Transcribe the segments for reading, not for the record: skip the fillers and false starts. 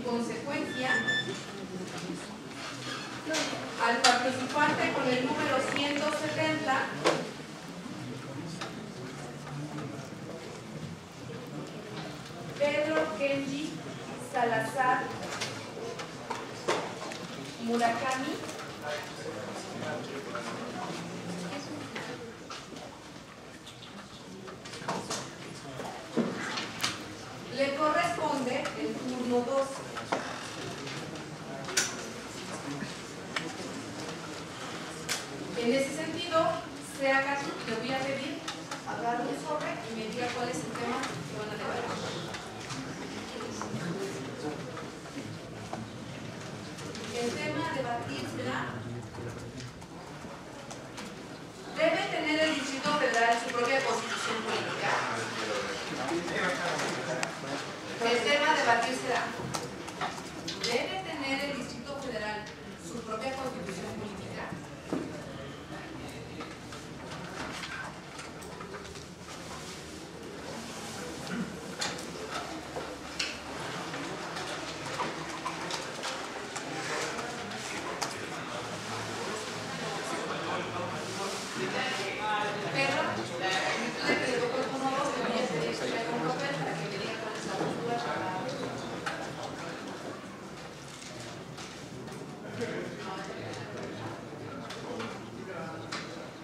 consecuencia, al participante con el número 170, Pedro Kenji Salazar Murakami, le corresponde el turno 2. En ese sentido, le voy a pedir agarre un sobre y me diga cuál es el tema que van a debatir. El tema a debatir será: ¿debe tener el Distrito Federal su propia constitución política? El tema a debatir será: ¿debe tener el Distrito Federal su propia constitución política?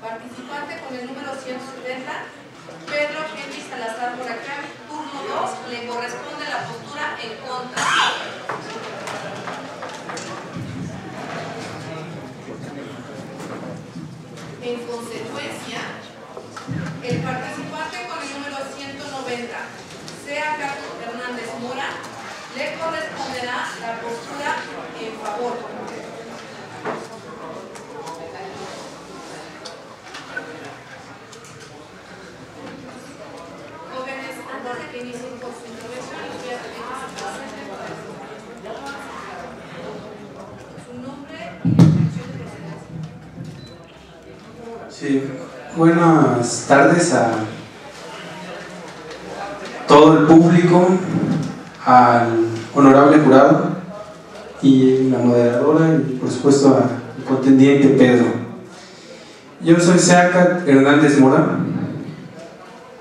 Participante con el número 170, Pedro Kenji Salazar Murakami, turno 2, le corresponde la postura en contra. En consecuencia, el participante con el número 190, sea Carlos Hernández Mora, le corresponderá la postura en favor. Que inicien con su intervención, les voy a pedir que se presenten su nombre y la dirección de procedencia. Sí, buenas tardes a todo el público, al honorable jurado y la moderadora y por supuesto al contendiente Pedro. Yo soy Seacat Hernández Mora.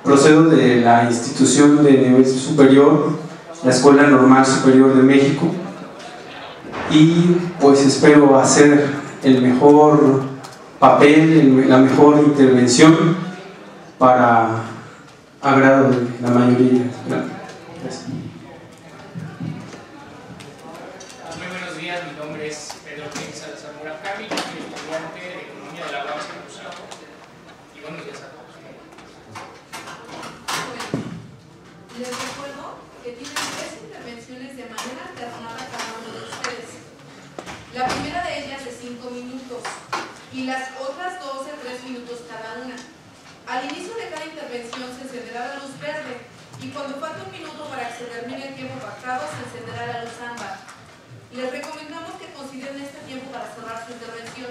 Procedo de la institución de nivel superior, la Escuela Normal Superior de México, y pues espero hacer el mejor papel, la mejor intervención para agrado de la mayoría. Gracias. Muy buenos días, mi nombre es Pedro Kenji Salazar Murakami, soy estudiante de Economía de la UAM y buenos días a todos. Les recuerdo que tienen 3 intervenciones de manera alternada cada uno de ustedes. La primera de ellas de 5 minutos y las otras 2 de 3 minutos cada una. Al inicio de cada intervención se encenderá la luz verde y cuando falte un minuto para que se termine el tiempo pactado se encenderá la luz ámbar. Les recomendamos que consideren este tiempo para cerrar su intervención.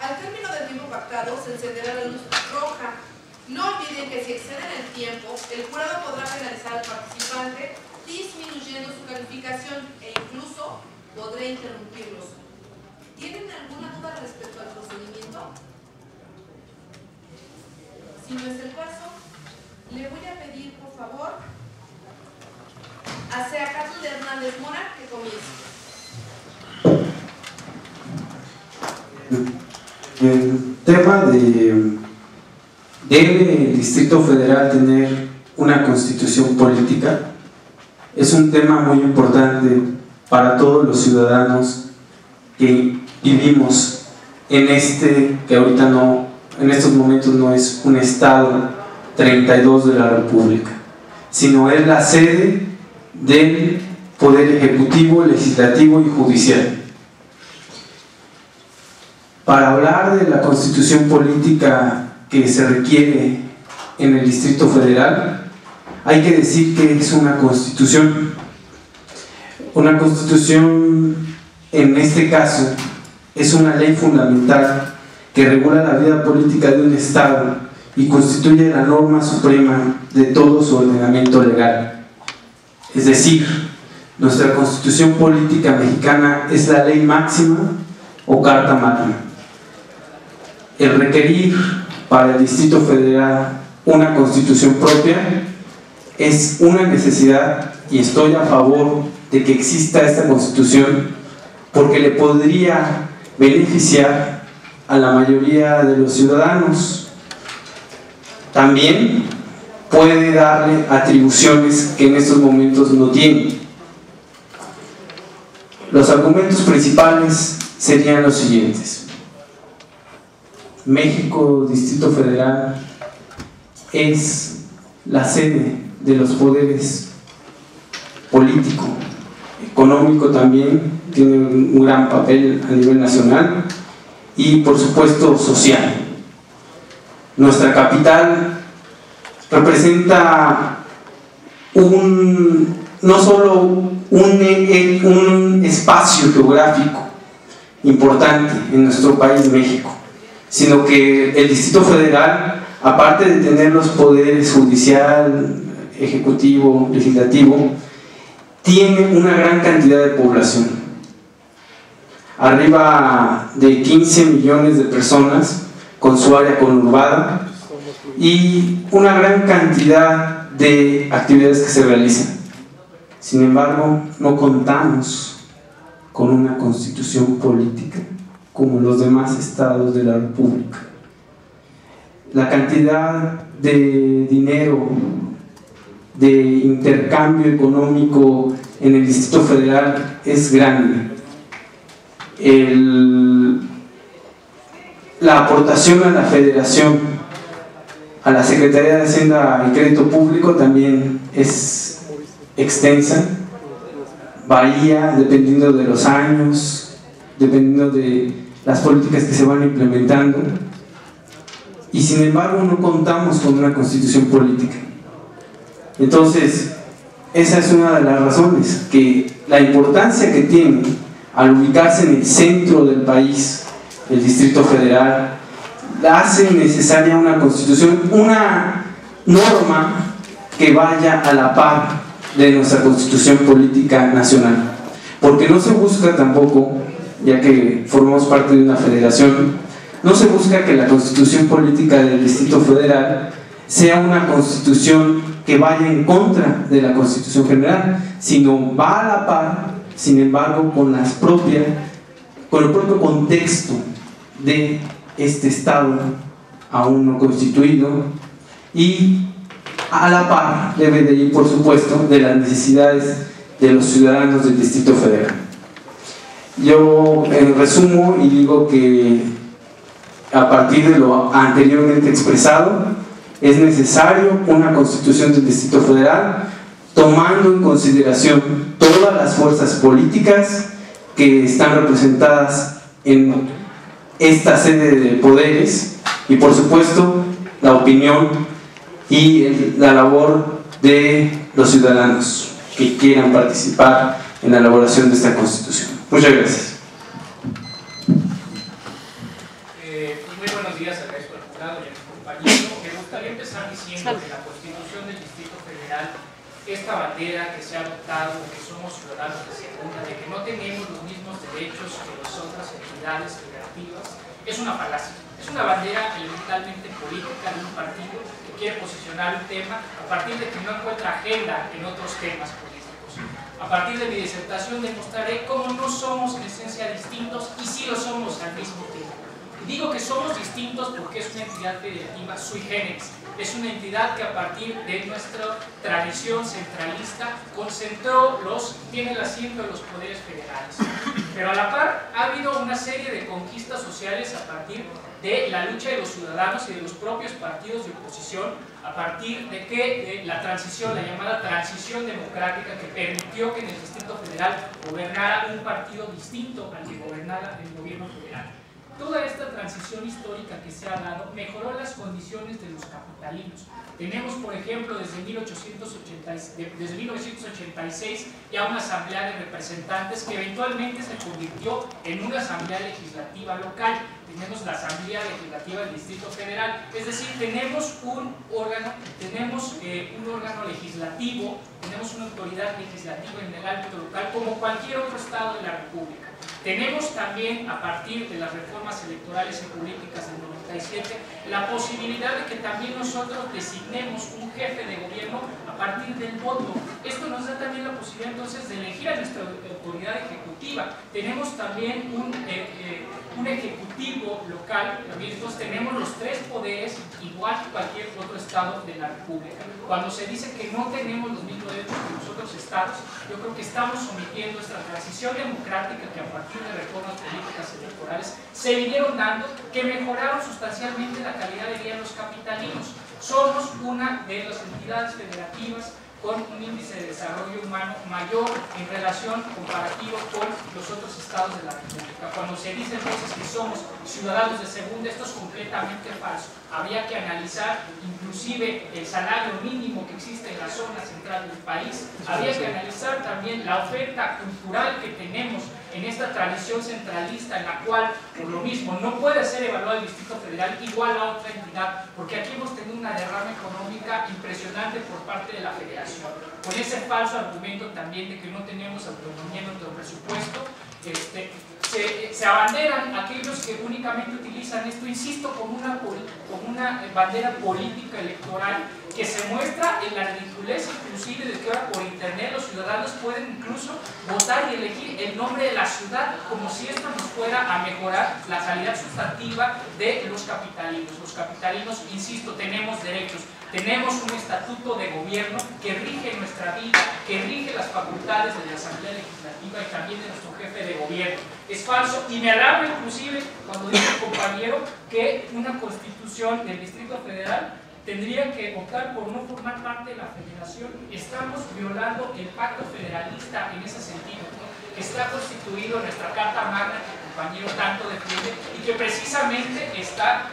Al término del tiempo pactado se encenderá la luz roja. No olviden que si exceden el tiempo, el jurado podrá penalizar al participante disminuyendo su calificación e incluso podrá interrumpirlos. ¿Tienen alguna duda respecto al procedimiento? Si no es el caso, le voy a pedir, por favor, a Seacat Hernández Mora que comience. El tema de ¿debe el Distrito Federal tener una constitución política? Es un tema muy importante para todos los ciudadanos que vivimos en que ahorita no, en estos momentos no es un estado 32 de la República, sino es la sede del Poder Ejecutivo, Legislativo y Judicial. Para hablar de la constitución política que se requiere en el Distrito Federal, hay que decir que es una constitución. Una constitución, en este caso, es una ley fundamental que regula la vida política de un Estado y constituye la norma suprema de todo su ordenamiento legal. Es decir, Nuestra Constitución Política Mexicana es la ley máxima o carta magna. El requerir para el Distrito Federal una constitución propia es una necesidad, y estoy a favor de que exista esta constitución porque le podría beneficiar a la mayoría de los ciudadanos. También puede darle atribuciones que en estos momentos no tiene. Los argumentos principales serían los siguientes. México, Distrito Federal, es la sede de los poderes político, económico también, tiene un gran papel a nivel nacional y por supuesto social. Nuestra capital representa no solo un espacio geográfico importante en nuestro país, México, sino que el Distrito Federal, aparte de tener los poderes judicial, ejecutivo, legislativo, tiene una gran cantidad de población, arriba de 15 millones de personas con su área conurbada y una gran cantidad de actividades que se realizan. Sin embargo, no contamos con una constitución política como los demás estados de la República. La cantidad de dinero, de intercambio económico en el Distrito Federal es grande. La aportación a la Federación, a la Secretaría de Hacienda y Crédito Público también es extensa, varía dependiendo de los años, dependiendo de las políticas que se van implementando, y sin embargo no contamos con una constitución política. Entonces, esa es una de las razones, que la importancia que tiene al ubicarse en el centro del país, el Distrito Federal, hace necesaria una constitución, una norma que vaya a la par de nuestra constitución política nacional, porque no se busca tampoco, ya que formamos parte de una federación, no se busca que la constitución política del Distrito Federal sea una constitución que vaya en contra de la Constitución General, sino va a la par, sin embargo, con el propio contexto de este Estado aún no constituido, y a la par debe de ir, por supuesto, de las necesidades de los ciudadanos del Distrito Federal. Yo resumo y digo que a partir de lo anteriormente expresado, es necesario una constitución del Distrito Federal, tomando en consideración todas las fuerzas políticas que están representadas en esta sede de poderes, y por supuesto la opinión y la labor de los ciudadanos que quieran participar en la elaboración de esta constitución. Muchas gracias. Muy buenos días al resto del jurado y a mi compañero. Me gustaría empezar diciendo que la Constitución del Distrito Federal, esta bandera que se ha adoptado, que somos ciudadanos de segunda, de que no tenemos los mismos derechos que las otras entidades federativas, es una falacia. Es una bandera elementalmente política de un partido que quiere posicionar un tema a partir de que no encuentra agenda en otros temas políticos. A partir de mi disertación demostraré cómo no somos en esencia distintos y sí lo somos al mismo tiempo. Digo que somos distintos porque es una entidad federativa sui generis. Es una entidad que a partir de nuestra tradición centralista tiene el asiento de los poderes federales. Pero a la par ha habido una serie de conquistas sociales a partir de la lucha de los ciudadanos y de los propios partidos de oposición, a partir de la transición, la llamada transición democrática, que permitió que en el Distrito Federal gobernara un partido distinto al que gobernara el gobierno federal. Toda esta transición histórica que se ha dado mejoró las condiciones de los capitalinos. Tenemos, por ejemplo, desde 1986 ya una asamblea de representantes que eventualmente se convirtió en una asamblea legislativa local. Tenemos la asamblea legislativa del Distrito Federal, es decir, tenemos un órgano legislativo, tenemos tenemos una autoridad legislativa en el ámbito local como cualquier otro estado de la República. Tenemos también, a partir de las reformas electorales y políticas del 97, la posibilidad de que también nosotros designemos un jefe de gobierno a partir del voto. Esto nos da también la posibilidad entonces de elegir a nuestra autoridad ejecutiva. Tenemos también un ejecutivo local, entonces tenemos los tres poderes igual que cualquier otro estado de la República. Cuando se dice que no tenemos los mismos derechos que los otros estados, yo creo que estamos sometiendo esta transición democrática que a partir de reformas políticas electorales se vinieron dando, que mejoraron sustancialmente la calidad de vida de los capitalinos. Somos una de las entidades federativas con un índice de desarrollo humano mayor en relación comparativo con los otros estados de la República. Cuando se dice entonces que somos ciudadanos de segunda, esto es completamente falso. Habría que analizar inclusive el salario mínimo que existe en la zona central del país. Habría que analizar también la oferta cultural que tenemos en esta tradición centralista, en la cual, por lo mismo, no puede ser evaluado el Distrito Federal igual a otra entidad, porque aquí hemos tenido una derrama económica impresionante por parte de la Federación. Con ese falso argumento también de que no tenemos autonomía en nuestro presupuesto, se abanderan aquellos que únicamente utilizan esto, insisto, como una bandera política electoral que se muestra en la ridiculez inclusive de que ahora por internet los ciudadanos pueden incluso votar y elegir el nombre de la ciudad como si esto nos fuera a mejorar la calidad sustantiva de los capitalinos. Los capitalinos, insisto, tenemos derechos. Tenemos un estatuto de gobierno que rige nuestra vida, que rige las facultades de la Asamblea Legislativa y también de nuestro jefe de gobierno. Es falso y me alarma inclusive cuando dice el compañero que una constitución del Distrito Federal tendría que optar por no formar parte de la federación. Estamos violando el pacto federalista en ese sentido, ¿no? Que está constituido en nuestra Carta Magna que el compañero tanto defiende y que precisamente está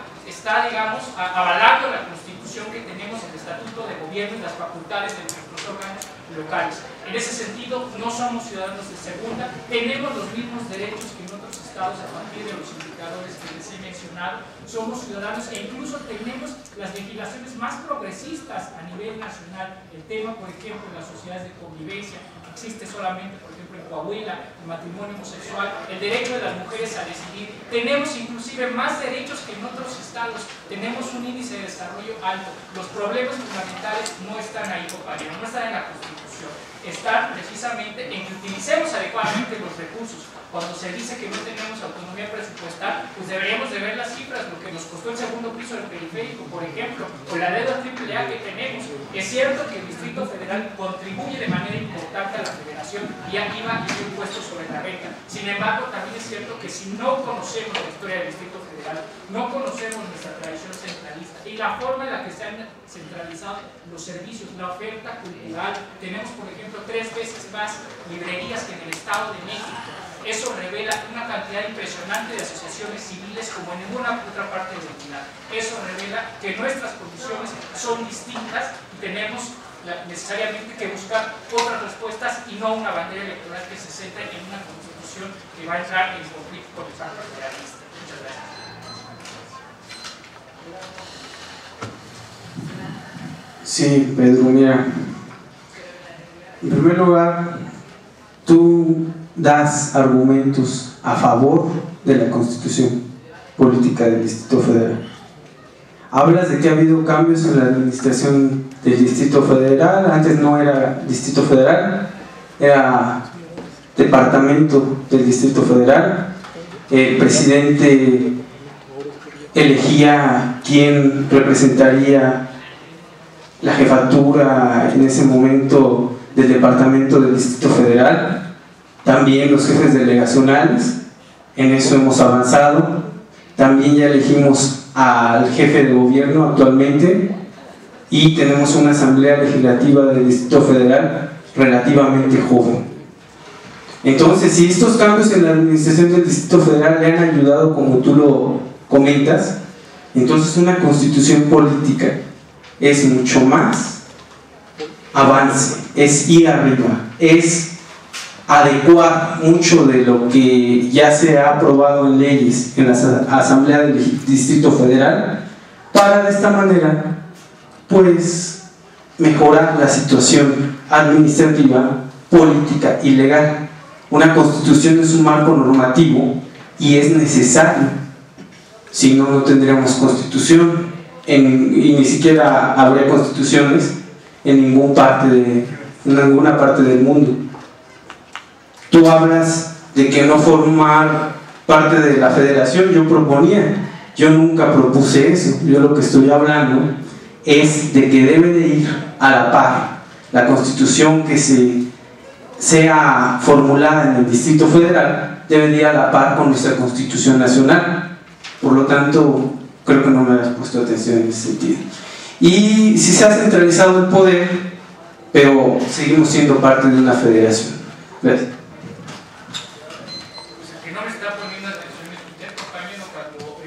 digamos, avalando la Constitución que tenemos, el Estatuto de Gobierno y las facultades de nuestros órganos locales. En ese sentido, no somos ciudadanos de segunda, tenemos los mismos derechos que en otros estados a partir de los indicadores que les he mencionado, somos ciudadanos e incluso tenemos las legislaciones más progresistas a nivel nacional. El tema, por ejemplo, de las sociedades de convivencia, existe solamente, por ejemplo, en Coahuila, el matrimonio homosexual, el derecho de las mujeres a decidir. Tenemos inclusive más derechos que en otros estados, tenemos un índice de desarrollo alto. Los problemas fundamentales no están ahí, compañero, no están en la Constitución, están precisamente en que utilicemos adecuadamente los recursos. Cuando se dice que no tenemos autonomía presupuestal, pues deberíamos de ver las cifras, lo que nos costó el segundo piso del periférico, por ejemplo, o la deuda AAA que tenemos. Es cierto que el Distrito Federal contribuye de manera importante a la Federación y aquí va el impuesto sobre la renta. Sin embargo, también es cierto que si no conocemos la historia del Distrito Federal, no conocemos nuestra tradición centralista y la forma en la que se han centralizado los servicios, la oferta cultural, tenemos, por ejemplo, 3 veces más librerías que en el Estado de México. Eso revela una cantidad impresionante de asociaciones civiles como en ninguna otra parte de la entidad. Eso revela que nuestras condiciones son distintas y tenemos necesariamente que buscar otras respuestas y no una bandera electoral que se centre en una constitución que va a entrar en conflicto con el pacto federalista. Muchas gracias. Sí, Pedro, mira, en primer lugar, tú das argumentos a favor de la Constitución Política del Distrito Federal. Hablas de que ha habido cambios en la administración del Distrito Federal. Antes no era Distrito Federal, era Departamento del Distrito Federal. El presidente elegía quién representaría la jefatura en ese momento del Departamento del Distrito Federal. También los jefes delegacionales, en eso hemos avanzado. También ya elegimos al jefe de gobierno actualmente y tenemos una asamblea legislativa del Distrito Federal relativamente joven. Entonces, si estos cambios en la administración del Distrito Federal le han ayudado, como tú lo comentas, entonces una constitución política es mucho más avance, es ir arriba, es adecuar mucho de lo que ya se ha aprobado en leyes en la Asamblea del Distrito Federal para de esta manera pues mejorar la situación administrativa, política y legal. Una constitución es un marco normativo y es necesario, si no, no tendríamos constitución y ni siquiera habría constituciones en ninguna parte del mundo. Tú hablas de que no formar parte de la federación, yo nunca propuse eso. Yo lo que estoy hablando es de que debe de ir a la par la constitución que sea formulada en el Distrito Federal, debe de ir a la par con nuestra Constitución Nacional. Por lo tanto, creo que no me has puesto atención en ese sentido. Y si se ha centralizado el poder, pero seguimos siendo parte de una federación. Gracias. O sea, que no me está poniendo atención usted, compañero, cuando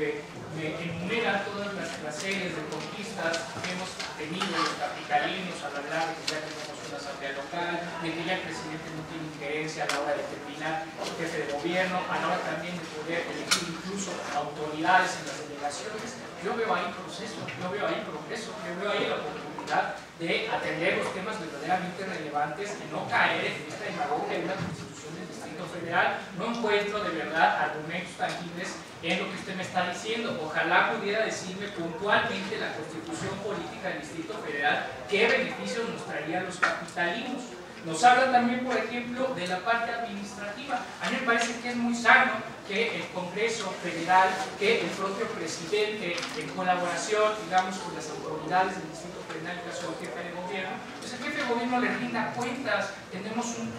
me enumera todas las series de conquistas que hemos tenido los capitalinos al hablar de que ya tenemos una asamblea local, de que ya el presidente no tiene injerencia a la hora de determinar el jefe de gobierno, a la hora también de poder elegir incluso autoridades en las delegaciones. Yo veo ahí proceso, yo veo ahí progreso, yo veo ahí la oportunidad de atender los temas verdaderamente relevantes y no caer en esta demagogia de una constitución del Distrito Federal. No encuentro de verdad argumentos tangibles en lo que usted me está diciendo. Ojalá pudiera decirme puntualmente la constitución política del Distrito Federal qué beneficios nos traerían los capitalinos. Nos habla también, por ejemplo, de la parte administrativa. A mí me parece que es muy sano que el Congreso Federal, que el propio presidente, en colaboración, digamos, con las autoridades del Distrito Federal, en el caso del jefe de gobierno, pues el jefe de gobierno le rinda cuentas. Tenemos un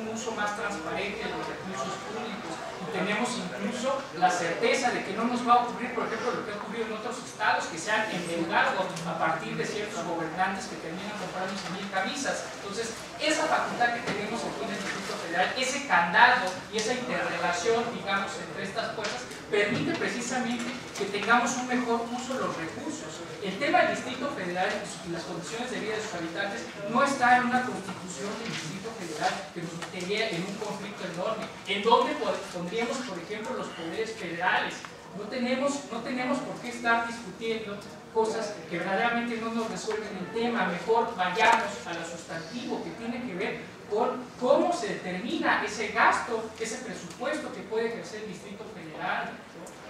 uso más transparente de los recursos públicos y tenemos incluso la certeza de que no nos va a ocurrir, por ejemplo, lo que ha ocurrido en otros estados, que se han endeudado a partir de ciertos gobernantes que terminan comprando 100,000 camisas. Entonces, esa facultad que tenemos aquí en el Distrito Federal, ese candado y esa interrelación, digamos, entre estas cosas, permite precisamente que tengamos un mejor uso de los recursos. El tema del Distrito Federal y las condiciones de vida de sus habitantes no está en una constitución del Distrito Federal que nos metería en un conflicto enorme. ¿En dónde pondríamos, por ejemplo, los poderes federales? No tenemos por qué estar discutiendo cosas que verdaderamente no nos resuelven el tema. Mejor vayamos a lo sustantivo, que tiene que ver con cómo se determina ese gasto, ese presupuesto que puede ejercer el Distrito Federal, ¿no?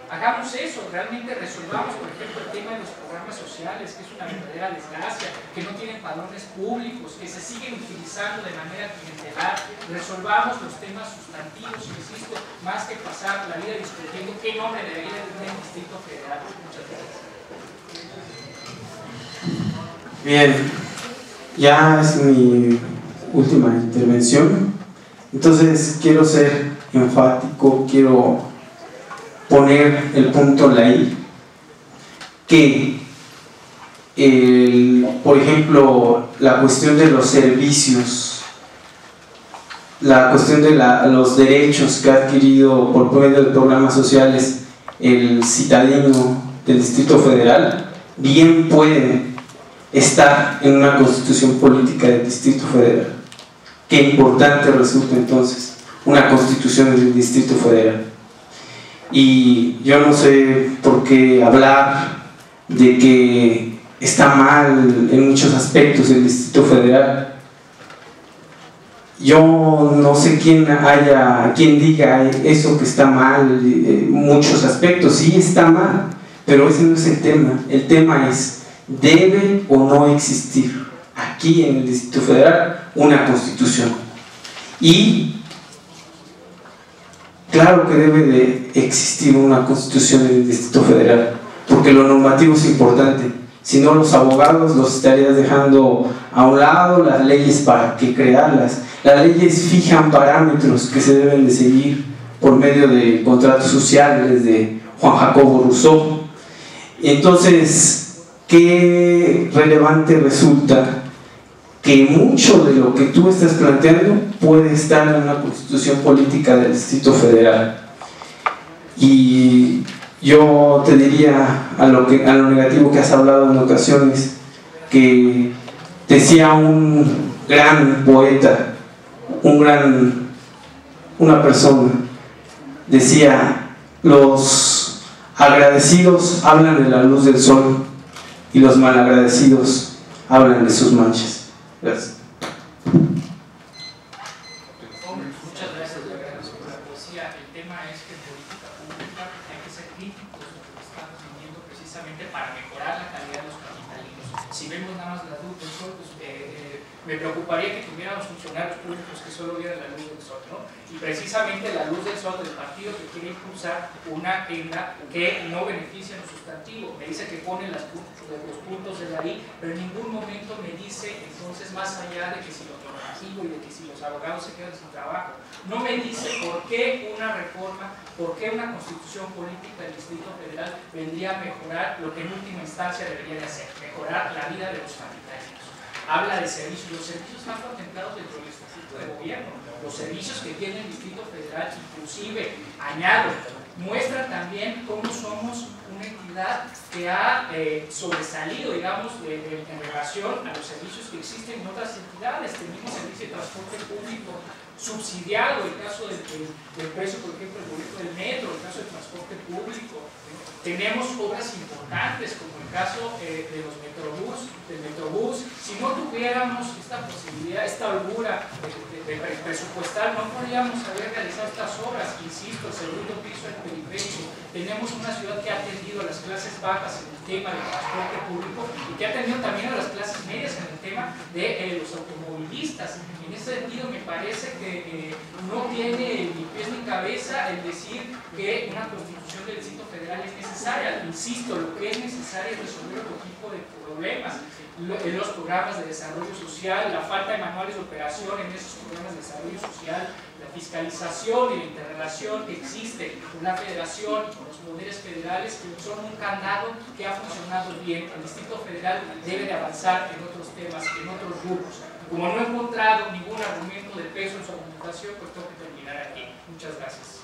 Hagamos eso, realmente resolvamos, por ejemplo, el tema de los programas sociales, que es una verdadera desgracia, que no tienen padrones públicos, que se siguen utilizando de manera clientelar. Resolvamos los temas sustantivos, insisto, más que pasar la vida discutiendo qué nombre debería tener el Distrito Federal. Muchas gracias. Bien, ya es mi última intervención, entonces quiero ser enfático, quiero poner el punto en la I, que por ejemplo la cuestión de los servicios, la cuestión de los derechos que ha adquirido por medio de programas sociales el citadino del Distrito Federal, bien pueden estar en una constitución política del Distrito Federal. Qué importante resulta entonces una constitución del Distrito Federal. Y yo no sé por qué hablar de que está mal en muchos aspectos el Distrito Federal. Yo no sé quién diga eso que está mal en muchos aspectos. Sí está mal, pero ese no es el tema. El tema es, ¿debe o no existir aquí en el Distrito Federal una constitución? Y claro que debe de existir una constitución en el Distrito Federal, porque lo normativo es importante. Si no, los abogados los estarías dejando a un lado, las leyes para que crearlas. Las leyes fijan parámetros que se deben de seguir por medio de contratos sociales de Juan Jacobo Rousseau. Entonces, qué relevante resulta que mucho de lo que tú estás planteando puede estar en una constitución política del Distrito Federal. Y yo te diría a lo negativo que has hablado en ocasiones, que decía un gran poeta, una persona, decía: los agradecidos hablan de la luz del sol y los malagradecidos hablan de sus manchas. Gracias. precisamente para mejorar la calidad de los capitalinos. Si vemos nada más la luz del sol, pues, me preocuparía que tuviéramos funcionarios públicos que solo vieran la luz del sol, ¿no? Y precisamente la luz del sol del partido que quiere impulsar una agenda que no beneficia a lo sustantivo. Me dice que pone los puntos de la I, pero en ningún momento me dice, entonces, más allá de que si lo normativo y de que si los abogados se quedan sin trabajo, no me dice por qué una reforma, por qué una constitución política del Distrito Federal vendría a mejorar lo que en última instancia debería de hacer, mejorar la vida de los capitalinos. Habla de servicios, los servicios están contemplados dentro del Estatuto de Gobierno, los servicios que tiene el Distrito Federal, inclusive, añado, muestra también cómo somos una entidad que ha sobresalido, digamos, en relación a los servicios que existen en otras entidades. Tenemos servicio de transporte público subsidiado, el caso del precio, por ejemplo, el boleto del metro, el caso del transporte público. Tenemos obras importantes, como el caso de los del Metrobús. Si no tuviéramos esta posibilidad, esta holgura de presupuestar, no podríamos haber realizado estas obras. Insisto, el segundo piso del periférico. Tenemos una ciudad que ha atendido a las clases bajas en el tema del transporte público y que ha atendido también a las clases medias en el tema de los automovilistas. En ese sentido, me parece que no tiene ni pies ni cabeza el decir que una constitución del Distrito Federal es necesaria. Insisto, lo que es necesario es resolver otro tipo de problemas. Los programas de desarrollo social, la falta de manuales de operación en esos programas de desarrollo social, la fiscalización y la interrelación que existe con la federación y con los poderes federales son un candado que ha funcionado bien. El Distrito Federal debe de avanzar en otros temas, en otros grupos. Como no he encontrado ningún argumento de peso en su argumentación, pues tengo que terminar aquí. Muchas gracias.